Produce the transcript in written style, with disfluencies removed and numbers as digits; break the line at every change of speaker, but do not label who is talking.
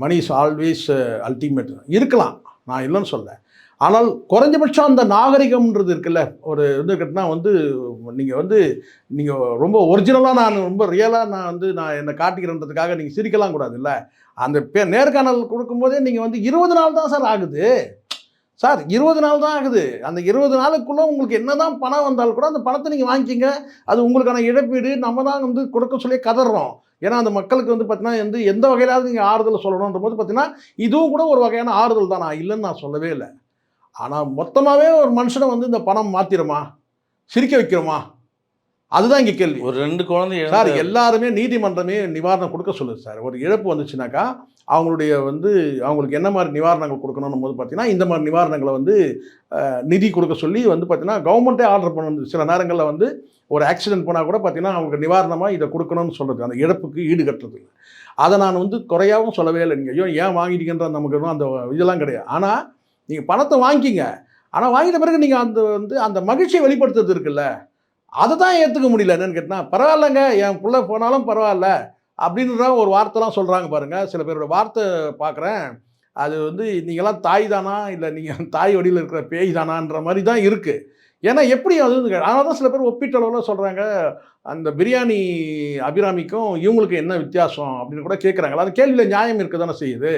Money is always ultimate இருக்கலாம், நான் இல்லைன்னு சொல்ல. ஆனால் குறைஞ்சபட்சம் அந்த நாகரிகம்ன்றது இருக்குல்ல, ஒரு இது கட்டினா வந்து நீங்கள் ரொம்ப ஒரிஜினலாக நான் ரொம்ப ரியலாக நான் என்னை காட்டிக்கிறேன்றதுக்காக நீங்கள் சிரிக்கலாம் கூடாது இல்லை. அந்த நேர்காணல் கொடுக்கும்போதே நீங்கள் 20 நாள் தான் சார் ஆகுது. சார் 20 நாள் தான் ஆகுது. அந்த 20 நாளுக்குள்ளே உங்களுக்கு என்ன தான் பணம் வந்தாலும் கூட அந்த பணத்தை நீங்கள் வாங்கிக்கிங்க. அது உங்களுக்கான இழப்பீடு நம்ம தான் கொடுக்க சொல்லி கதறோம். ஏன்னா அந்த மக்களுக்கு பார்த்தீங்கன்னா எந்த வகையிலாவது நீங்கள் ஆறுதல் சொல்லணுன்ற போது பார்த்தீங்கன்னா இதுவும் கூட ஒரு வகையான ஆறுதல் தான். நான் இல்லைன்னு நான் சொல்லவே இல்லை. ஆனால் மொத்தமாகவே ஒரு மனுஷனை இந்த பணம் மாற்றிடுமா, சிரிக்க வைக்கிறோமா, அதுதான் இங்கே கேள்வி.
ஒரு 2 குழந்தை
சார் எல்லாருமே நீதிமன்றமே நிவாரணம் கொடுக்க சொல்லுது சார். ஒரு இழப்பு வந்துச்சுனாக்கா அவங்களுக்கு என்ன மாதிரி நிவாரணங்கள் கொடுக்கணும் போது பார்த்தீங்கன்னா இந்த மாதிரி நிவாரணங்களை நிதி கொடுக்க சொல்லி பார்த்தீங்கன்னா கவர்மெண்ட்டே ஆர்டர் பண்ணுது. சில நேரங்களில் ஒரு ஆக்சிடென்ட் போனால் கூட பார்த்தீங்கன்னா அவங்களுக்கு நிவாரணமாக இதை கொடுக்கணும்னு சொல்கிறது, அந்த இழப்புக்கு ஈடு கட்டுறதுக்கு. அதை நான் குறையாகவும் சொல்லவே இல்லை. நீங்கள் ஏன் வாங்கிட்டீங்கன்ற நமக்கு அந்த இதெல்லாம் கிடையாது. ஆனால் நீங்கள் பணத்தை வாங்கிக்கிங்க. ஆனால் வாங்கிட்ட பிறகு நீங்கள் அந்த மகிழ்ச்சியை வெளிப்படுத்துறது இருக்குல்ல, அதை தான் ஏற்றுக்க முடியல. என்னென்னு கேட்டால் பரவாயில்லைங்க, என் பிள்ளை போனாலும் பரவாயில்ல அப்படின்ற ஒரு வார்த்தைலாம் சொல்கிறாங்க பாருங்கள். சில பேரோட வார்த்தை பார்க்குறேன். அது நீங்களாம் தாய் தானா, இல்லை நீங்கள் தாய் வடிவில் இருக்கிற பேய் தானான்ற மாதிரி தான் இருக்குது. ஏன்னா எப்படி அதனால தான் சில பேர் ஒப்பீட்டளவில் சொல்கிறாங்க, அந்த பிரியாணி அபிராமிக்கும் இவங்களுக்கு என்ன வித்தியாசம் அப்படின்னு கூட கேட்குறாங்களா. அந்த கேள்வியில் நியாயம் இருக்க தானே செய்யுது.